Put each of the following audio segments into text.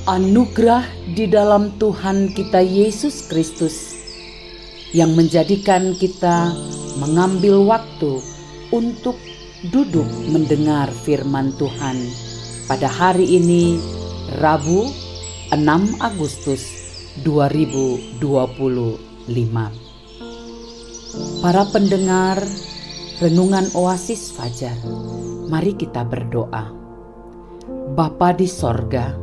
Anugerah di dalam Tuhan kita Yesus Kristus yang menjadikan kita mengambil waktu untuk duduk mendengar firman Tuhan pada hari ini, Rabu 6 Agustus 2025. Para pendengar Renungan Oasis Fajar, mari kita berdoa. Bapa di sorga,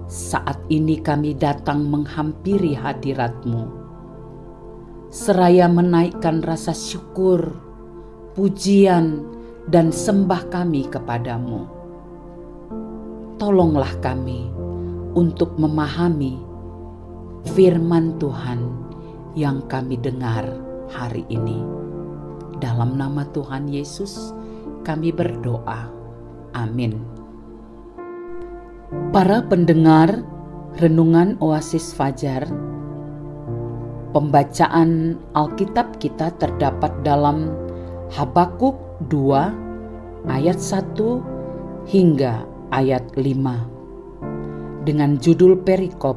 saat ini kami datang menghampiri hadirat-Mu, seraya menaikkan rasa syukur, pujian, dan sembah kami kepadamu. Tolonglah kami untuk memahami firman Tuhan yang kami dengar hari ini. Dalam nama Tuhan Yesus kami berdoa. Amin. Para pendengar Renungan Oasis Fajar, pembacaan Alkitab kita terdapat dalam Habakuk 2 ayat 1 hingga ayat 5 dengan judul perikop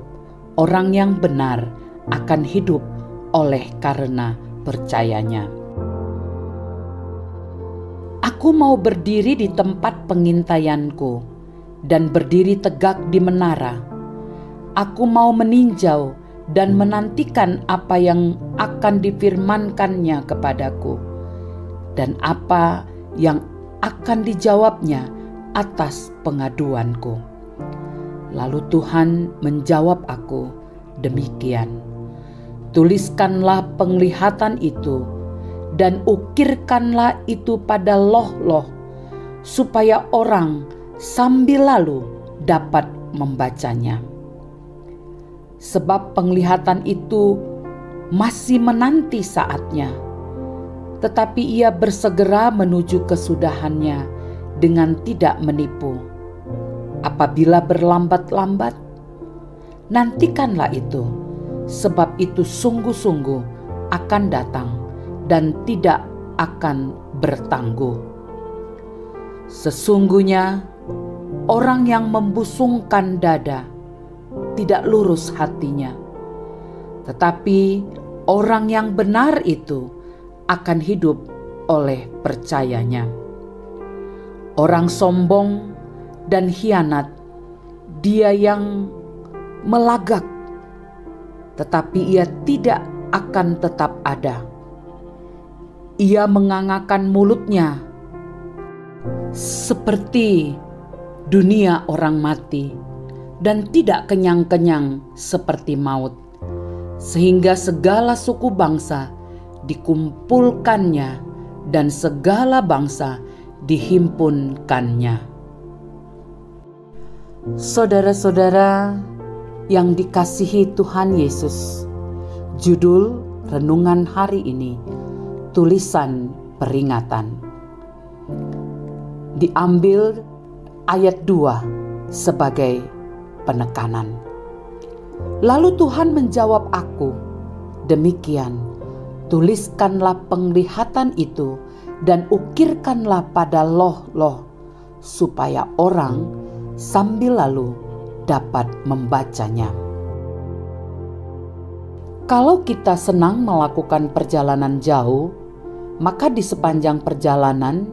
Orang yang benar akan hidup oleh karena percayanya. Aku mau berdiri di tempat pengintaianku dan berdiri tegak di menara. Aku mau meninjau dan menantikan apa yang akan difirmankannya kepadaku, dan apa yang akan dijawabnya atas pengaduanku. Lalu Tuhan menjawab aku, demikian, tuliskanlah penglihatan itu dan ukirkanlah itu pada loh-loh, supaya orang sambil lalu dapat membacanya. Sebab penglihatan itu masih menanti saatnya, tetapi ia bersegera menuju kesudahannya dengan tidak menipu. Apabila berlambat-lambat, nantikanlah itu, sebab itu sungguh-sungguh akan datang dan tidak akan bertangguh. Sesungguhnya orang yang membusungkan dada tidak lurus hatinya, tetapi orang yang benar itu akan hidup oleh percayanya. Orang sombong dan hianat, dia yang melagak, tetapi ia tidak akan tetap ada. Ia mengangakan mulutnya seperti dunia orang mati, dan tidak kenyang-kenyang seperti maut, sehingga segala suku bangsa dikumpulkannya dan segala bangsa dihimpunkannya. Saudara-saudara yang dikasihi Tuhan Yesus, judul renungan hari ini, tulisan peringatan. Diambil ayat 2 sebagai penekanan. Lalu Tuhan menjawab aku, demikian, tuliskanlah penglihatan itu dan ukirkanlah pada loh-loh, supaya orang sambil lalu dapat membacanya. Kalau kita senang melakukan perjalanan jauh, maka di sepanjang perjalanan,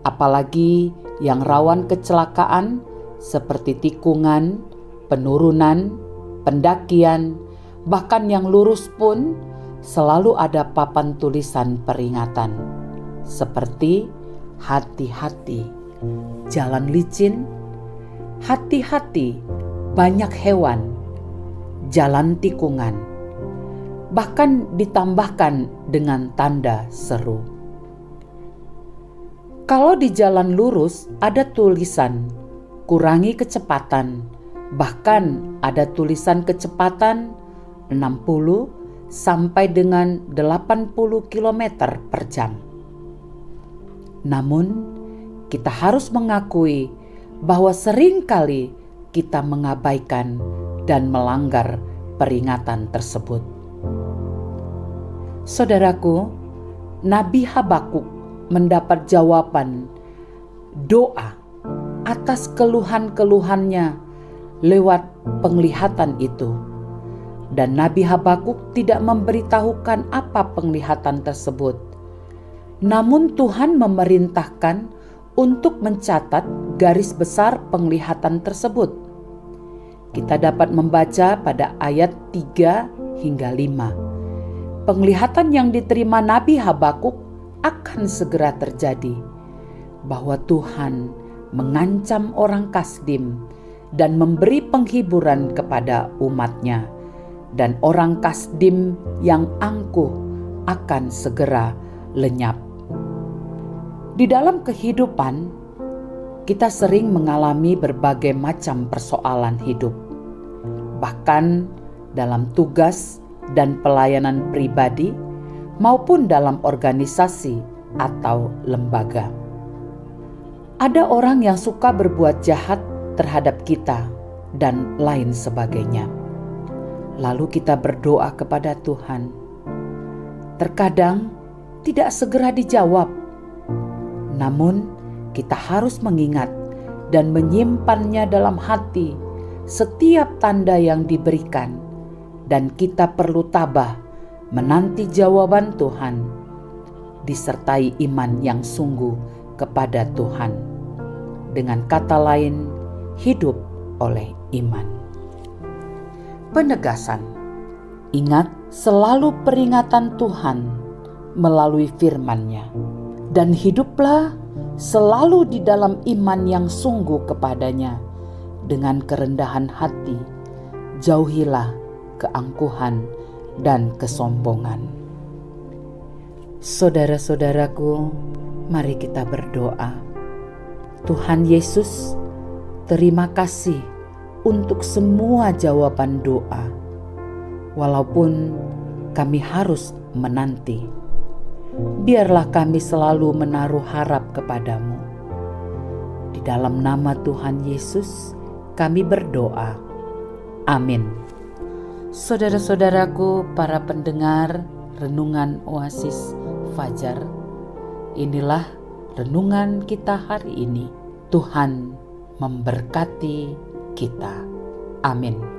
apalagi yang rawan kecelakaan seperti tikungan, penurunan, pendakian, bahkan yang lurus pun selalu ada papan tulisan peringatan seperti hati-hati jalan licin, hati-hati banyak hewan, jalan tikungan, bahkan ditambahkan dengan tanda seru. Kalau di jalan lurus ada tulisan kurangi kecepatan, bahkan ada tulisan kecepatan 60 sampai dengan 80 km per jam. Namun, kita harus mengakui bahwa seringkali kita mengabaikan dan melanggar peringatan tersebut. Saudaraku, Nabi Habakuk mendapat jawaban doa atas keluhan-keluhannya lewat penglihatan itu. Dan Nabi Habakuk tidak memberitahukan apa penglihatan tersebut. Namun Tuhan memerintahkan untuk mencatat garis besar penglihatan tersebut. Kita dapat membaca pada ayat 3 hingga 5. Penglihatan yang diterima Nabi Habakuk akan segera terjadi, bahwa Tuhan mengancam orang Kasdim dan memberi penghiburan kepada umatnya, dan orang Kasdim yang angkuh akan segera lenyap. Di dalam kehidupan, kita sering mengalami berbagai macam persoalan hidup, bahkan dalam tugas dan pelayanan pribadi maupun dalam organisasi atau lembaga. Ada orang yang suka berbuat jahat terhadap kita dan lain sebagainya. Lalu kita berdoa kepada Tuhan. Terkadang tidak segera dijawab, namun kita harus mengingat dan menyimpannya dalam hati setiap tanda yang diberikan, dan kita perlu tabah menanti jawaban Tuhan, disertai iman yang sungguh kepada Tuhan. Dengan kata lain, hidup oleh iman. Penegasan. Ingat selalu peringatan Tuhan melalui firman-Nya, dan hiduplah selalu di dalam iman yang sungguh kepadanya dengan kerendahan hati. Jauhilah keangkuhan dan kesombongan. Saudara-saudaraku, mari kita berdoa. Tuhan Yesus, terima kasih untuk semua jawaban doa, walaupun kami harus menanti. Biarlah kami selalu menaruh harap kepadamu. Di dalam nama Tuhan Yesus kami berdoa. Amin. Saudara-saudaraku, para pendengar Renungan Oasis Fajar, inilah renungan kita hari ini. Tuhan memberkati kita. Amin.